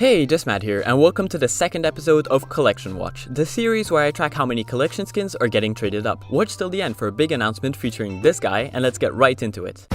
Hey, JustMaD here, and welcome to the second episode of Collection Watch, the series where I track how many collection skins are getting traded up. Watch till the end for a big announcement featuring this guy, and let's get right into it.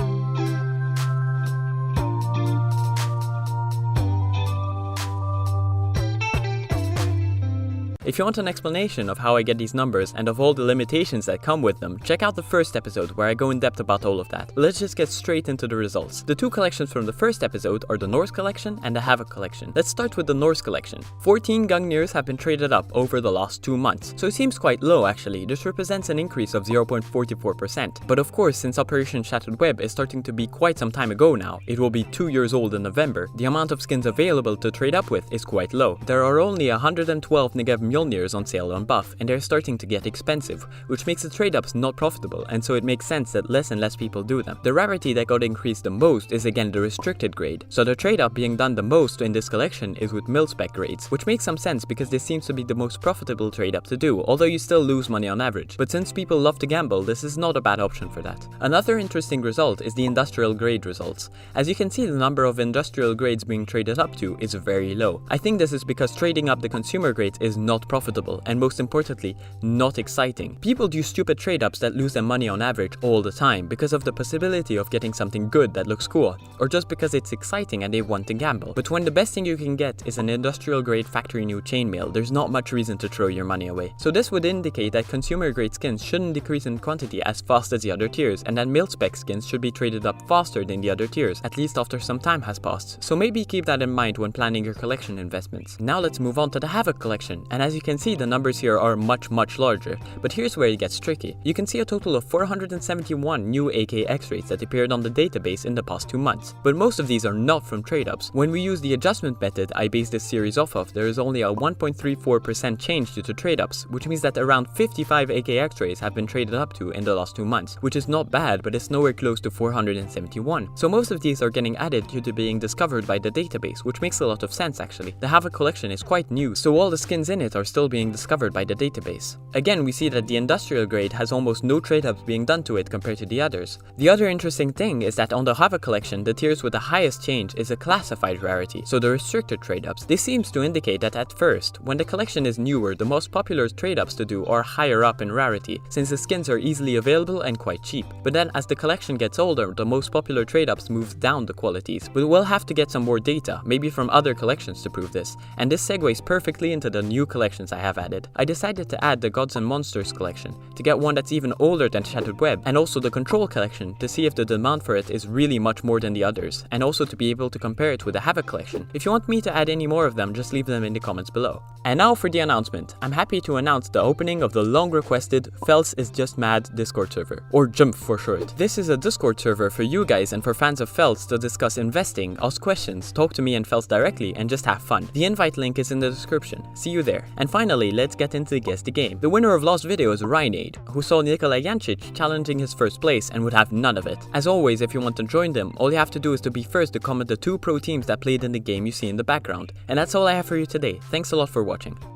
If you want an explanation of how I get these numbers and of all the limitations that come with them, check out the first episode where I go in depth about all of that. Let's just get straight into the results. The two collections from the first episode are the Norse Collection and the Havoc Collection. Let's start with the Norse Collection. 14 Gungnir's have been traded up over the last 2 months, so it seems quite low actually. This represents an increase of 0.44%. But of course, since Operation Shattered Web is starting to be quite some time ago now, it will be 2 years old in November, the amount of skins available to trade up with is quite low. There are only 112 Negev on sale on buff, and they're starting to get expensive, which makes the trade-ups not profitable, and so it makes sense that less and less people do them. The rarity that got increased the most is again the restricted grade, so the trade-up being done the most in this collection is with mil-spec grades, which makes some sense because this seems to be the most profitable trade-up to do, although you still lose money on average. But since people love to gamble, this is not a bad option for that. Another interesting result is the industrial grade results. As you can see, the number of industrial grades being traded up to is very low. I think this is because trading up the consumer grades is not profitable, and most importantly, not exciting. People do stupid trade-ups that lose them money on average all the time because of the possibility of getting something good that looks cool, or just because it's exciting and they want to gamble. But when the best thing you can get is an industrial grade factory new chainmail, there's not much reason to throw your money away. So this would indicate that consumer grade skins shouldn't decrease in quantity as fast as the other tiers, and that mil-spec skins should be traded up faster than the other tiers, at least after some time has passed. So maybe keep that in mind when planning your collection investments. Now let's move on to the Havoc Collection, and as you can see, the numbers here are much larger, but here's where it gets tricky. You can see a total of 471 new AK X-rays that appeared on the database in the past 2 months, but most of these are not from trade-ups. When we use the adjustment method I base this series off of, there is only a 1.34% change due to trade-ups, which means that around 55 AK X-rays have been traded up to in the last 2 months, which is not bad, but it's nowhere close to 471. So most of these are getting added due to being discovered by the database, which makes a lot of sense actually. The Havoc Collection is quite new, so all the skins in it are still being discovered by the database. Again, we see that the industrial grade has almost no trade-ups being done to it compared to the others. The other interesting thing is that on the Havoc Collection, the tiers with the highest change is a classified rarity, so the restricted trade-ups. This seems to indicate that at first, when the collection is newer, the most popular trade-ups to do are higher up in rarity, since the skins are easily available and quite cheap. But then as the collection gets older, the most popular trade-ups move down the qualities, but we'll have to get some more data, maybe from other collections to prove this, and this segues perfectly into the new collections I have added. I decided to add the Gods and Monsters collection, to get one that's even older than Shattered Web, and also the Control collection, to see if the demand for it is really much more than the others, and also to be able to compare it with the Havoc collection. If you want me to add any more of them, just leave them in the comments below. And now for the announcement. I'm happy to announce the opening of the long requested Felts is JustMaD Discord server, or JUMP for short. This is a Discord server for you guys and for fans of Felts to discuss investing, ask questions, talk to me and Felts directly, and just have fun. The invite link is in the description. See you there. And finally, let's get into Guess the Game. The winner of last video is Reinade, who saw Nikolai Jancic challenging his first place and would have none of it. As always, if you want to join them, all you have to do is to be first to comment the 2 pro teams that played in the game you see in the background. And that's all I have for you today. Thanks a lot for watching.